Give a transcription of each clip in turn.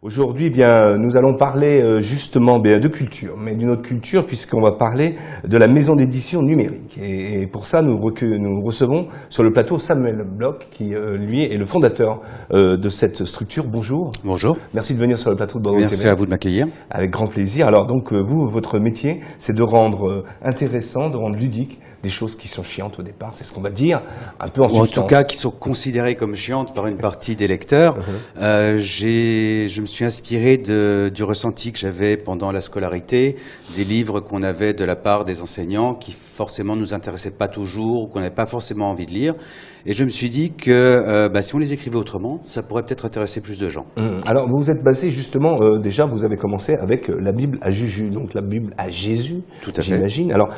Aujourd'hui, eh bien, nous allons parler justement de culture, mais d'une autre culture, puisqu'on va parler de la maison d'édition numérique. Et pour ça, nous recevons sur le plateau Samuel Bloch, qui lui est le fondateur de cette structure. Bonjour. Bonjour. Merci de venir sur le plateau de Bordeaux TV. Merci à vous de m'accueillir. Avec grand plaisir. Alors donc, vous, votre métier, c'est de rendre intéressant, de rendre ludique des choses qui sont chiantes au départ, c'est ce qu'on va dire, un peu en substance. En tout cas, qui sont considérées comme chiantes par une partie des lecteurs. Je me suis inspiré du ressenti que j'avais pendant la scolarité, des livres qu'on avait de la part des enseignants qui forcément nous intéressaient pas toujours, ou qu'on n'avait pas forcément envie de lire. Et je me suis dit que si on les écrivait autrement, ça pourrait peut-être intéresser plus de gens. Alors, vous vous êtes basé justement, déjà, vous avez commencé avec la Bible à Juju, donc la Bible à Jésus, j'imagine. Alors,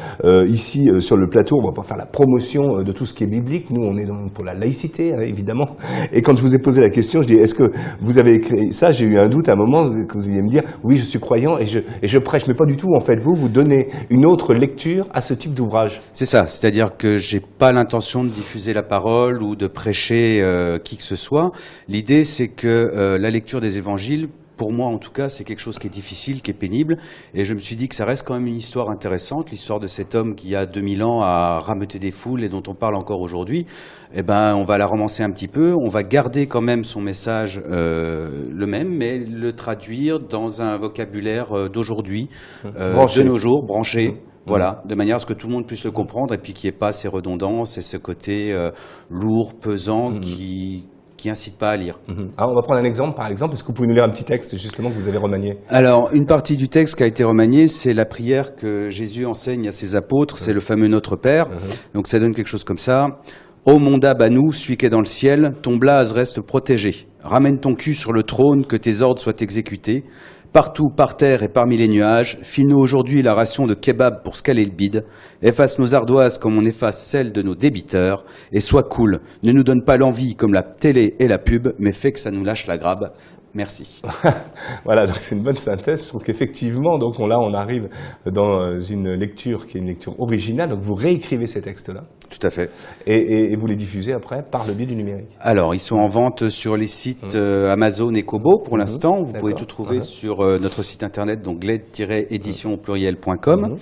ici, sur le plateau, on va pas faire la promotion de tout ce qui est biblique. Nous, on est pour la laïcité, hein, évidemment. Et quand je vous ai posé la question, je dis, est-ce que vous avez écrit ça? J'ai eu un doute à un moment que vous alliez me dire, oui, je suis croyant et je prêche, mais pas du tout. En fait, vous donnez une autre lecture à ce type d'ouvrage. C'est ça, c'est-à-dire que j'ai pas l'intention de diffuser la parole ou de prêcher qui que ce soit. L'idée, c'est que la lecture des évangiles, pour moi en tout cas, c'est quelque chose qui est difficile, qui est pénible. Et je me suis dit que ça reste quand même une histoire intéressante, l'histoire de cet homme qui, il y a 2000 ans, a rameuté des foules et dont on parle encore aujourd'hui. Eh ben, on va la romancer un petit peu, on va garder quand même son message le même, mais le traduire dans un vocabulaire d'aujourd'hui, de nos jours, branché. Voilà, de manière à ce que tout le monde puisse le comprendre et puis qu'il n'y ait pas ces redondances et ce côté lourd, pesant qui incite pas à lire. Alors, on va prendre un exemple, par exemple. Est-ce que vous pouvez nous lire un petit texte, justement, que vous avez remanié? Alors, une partie du texte qui a été remaniée, c'est la prière que Jésus enseigne à ses apôtres. C'est le fameux Notre Père. Donc, ça donne quelque chose comme ça. Ô mon dab à nous, celui qui est dans le ciel, ton blase reste protégé. Ramène ton cul sur le trône, que tes ordres soient exécutés. Partout, par terre et parmi les nuages, file-nous aujourd'hui la ration de kebab pour scaler le bide, efface nos ardoises comme on efface celles de nos débiteurs, et sois cool, ne nous donne pas l'envie comme la télé et la pub, mais fais que ça nous lâche la grabe. Merci. Voilà, donc c'est une bonne synthèse. Je trouve qu'effectivement, donc on arrive dans une lecture qui est une lecture originale. Donc vous réécrivez ces textes-là. Tout à fait. Et vous les diffusez après par le biais du numérique. Alors, ils sont en vente sur les sites Amazon et Kobo pour l'instant. Vous pouvez tout trouver sur notre site internet, donc gled-édition au pluriel.com.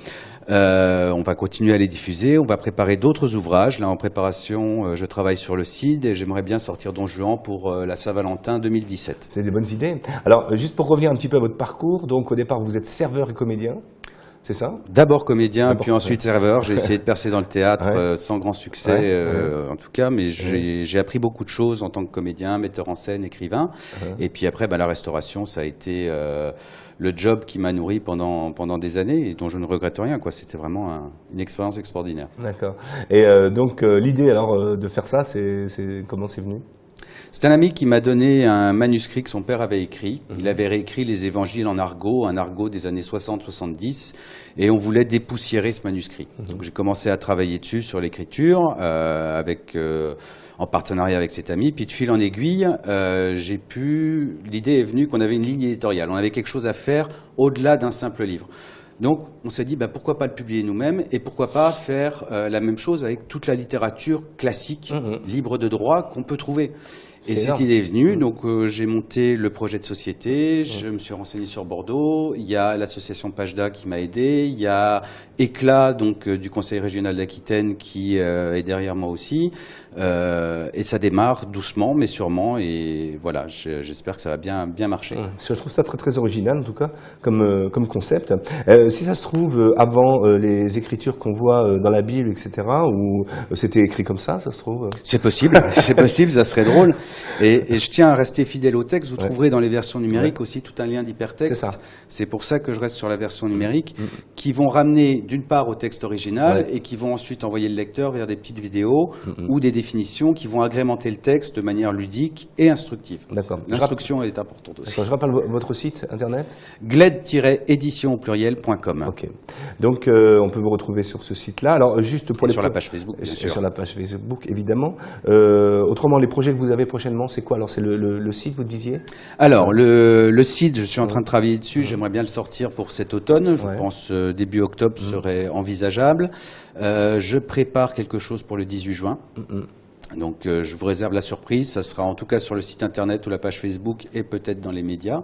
On va continuer à les diffuser, on va préparer d'autres ouvrages. Là, en préparation, je travaille sur le CID et j'aimerais bien sortir Don Juan pour la Saint-Valentin 2017. C'est des bonnes idées. Alors, juste pour revenir un petit peu à votre parcours, donc au départ, vous êtes serveur et comédien, c'est ça? D'abord comédien, puis ensuite serveur. J'ai essayé de percer dans le théâtre sans grand succès, en tout cas, mais j'ai appris beaucoup de choses en tant que comédien, metteur en scène, écrivain. Et puis après, la restauration, ça a été le job qui m'a nourri pendant des années et dont je ne regrette rien, quoi. C'était vraiment une expérience extraordinaire. D'accord. Et donc, l'idée alors de faire ça, comment c'est venu? C'est un ami qui m'a donné un manuscrit que son père avait écrit. Il avait réécrit les évangiles en argot, un argot des années 60-70, et on voulait dépoussiérer ce manuscrit. Donc j'ai commencé à travailler dessus sur l'écriture, en partenariat avec cet ami. Puis de fil en aiguille, l'idée est venue qu'on avait une ligne éditoriale. On avait quelque chose à faire au-delà d'un simple livre. Donc, on s'est dit, pourquoi pas le publier nous-mêmes et pourquoi pas faire la même chose avec toute la littérature classique, libre de droit, qu'on peut trouver. Et cette idée est venue, donc j'ai monté le projet de société, je me suis renseigné sur Bordeaux, il y a l'association Pajda qui m'a aidé, il y a Éclat, donc du Conseil régional d'Aquitaine qui est derrière moi aussi, et ça démarre doucement mais sûrement, et voilà, j'espère que ça va bien marcher. Je trouve ça très très original en tout cas, comme concept. Si ça se trouve avant les écritures qu'on voit dans la Bible, etc., ou c'était écrit comme ça se trouve? C'est possible, ça serait drôle. Et je tiens à rester fidèle au texte. Vous trouverez dans les versions numériques aussi tout un lien d'hypertexte. C'est pour ça que je reste sur la version numérique, qui vont ramener d'une part au texte original et qui vont ensuite envoyer le lecteur vers des petites vidéos ou des définitions qui vont agrémenter le texte de manière ludique et instructive. D'accord. L'instruction est importante aussi. Je rappelle votre site internet? gled-édition au pluriel.com. Ok. Donc on peut vous retrouver sur ce site-là. Alors juste pour sur la page Facebook, bien sûr. Sur la page Facebook, évidemment. Autrement, les projets que vous avez prochainement, c'est quoi? Alors c'est le site, vous disiez? Alors le site, je suis en train de travailler dessus. J'aimerais bien le sortir pour cet automne. Je pense début octobre serait envisageable. Je prépare quelque chose pour le 18 juin. Donc je vous réserve la surprise, ça sera en tout cas sur le site internet ou la page Facebook et peut-être dans les médias.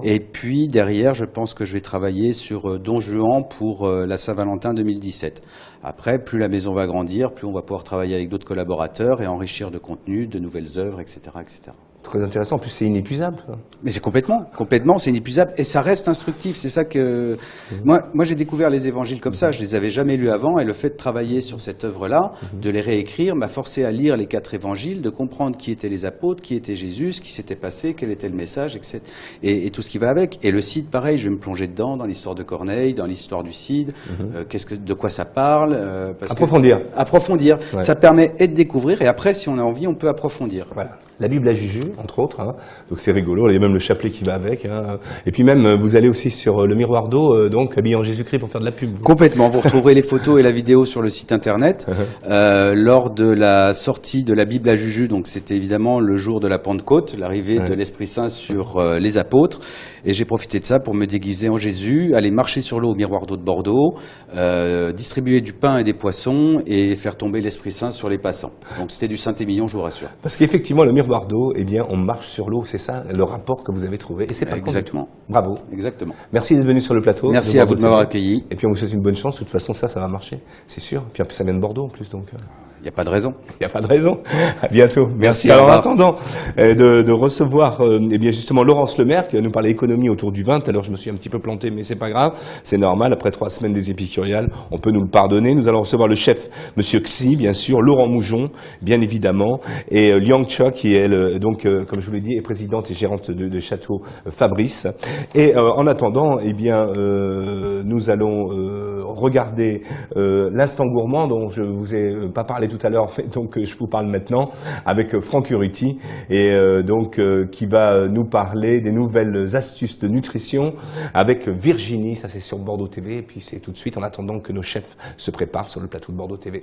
Et puis derrière, je pense que je vais travailler sur Don Juan pour la Saint-Valentin 2017. Après, plus la maison va grandir, plus on va pouvoir travailler avec d'autres collaborateurs et enrichir de contenu, de nouvelles œuvres, etc., etc. Très intéressant, en plus c'est inépuisable. Mais c'est complètement, c'est inépuisable et ça reste instructif. C'est ça que moi j'ai découvert les évangiles comme ça. Je les avais jamais lus avant et le fait de travailler sur cette œuvre-là, de les réécrire, m'a forcé à lire les 4 évangiles, de comprendre qui étaient les apôtres, qui était Jésus, ce qui s'était passé, quel était le message, etc. Et tout ce qui va avec. Et le Cid, pareil, je vais me plonger dedans, dans l'histoire de Corneille, dans l'histoire du Cid, de quoi ça parle. Approfondir. Ouais. Ça permet de découvrir et après, si on a envie, on peut approfondir. Voilà. La Bible à Juju, entre autres, hein. Donc c'est rigolo, il y a même le chapelet qui va avec, hein. Et puis même, vous allez aussi sur le miroir d'eau, donc habillé en Jésus-Christ pour faire de la pub. Complètement, vous retrouverez les photos et la vidéo sur le site internet. Lors de la sortie de la Bible à Juju, donc c'était évidemment le jour de la Pentecôte, l'arrivée de l'Esprit Saint sur les apôtres, et j'ai profité de ça pour me déguiser en Jésus, aller marcher sur l'eau au miroir d'eau de Bordeaux, distribuer du pain et des poissons, et faire tomber l'Esprit Saint sur les passants. Donc c'était du Saint-Émilion, je vous rassure. Parce qu'effectivement, le miroir d'eau, eh bien, on marche sur l'eau, c'est ça le rapport que vous avez trouvé. Et c'est pas exactement. Bravo. Exactement. Merci d'être venu sur le plateau. Merci à vous de m'avoir accueilli. Et puis on vous souhaite une bonne chance. De toute façon, ça va marcher, c'est sûr. Puis en plus, ça vient de Bordeaux en plus, donc. Il n'y a pas de raison. Il n'y a pas de raison. À bientôt. Merci. Alors en attendant de recevoir eh bien justement Laurence Lemaire qui va nous parler économie autour du vin. Alors je me suis un petit peu planté, mais c'est pas grave, c'est normal. Après 3 semaines des épicuriales, on peut nous le pardonner. Nous allons recevoir le chef, Monsieur Xi, bien sûr, Laurent Moujon, bien évidemment, et Liang Cha qui est donc comme je vous l'ai dit, est présidente et gérante de Château Fabrice. Et en attendant, eh bien nous allons regarder l'instant gourmand dont je vous ai pas parlé tout à l'heure, donc je vous parle maintenant avec Franck Uruti et donc qui va nous parler des nouvelles astuces de nutrition avec Virginie, ça c'est sur Bordeaux TV et puis c'est tout de suite en attendant que nos chefs se préparent sur le plateau de Bordeaux TV.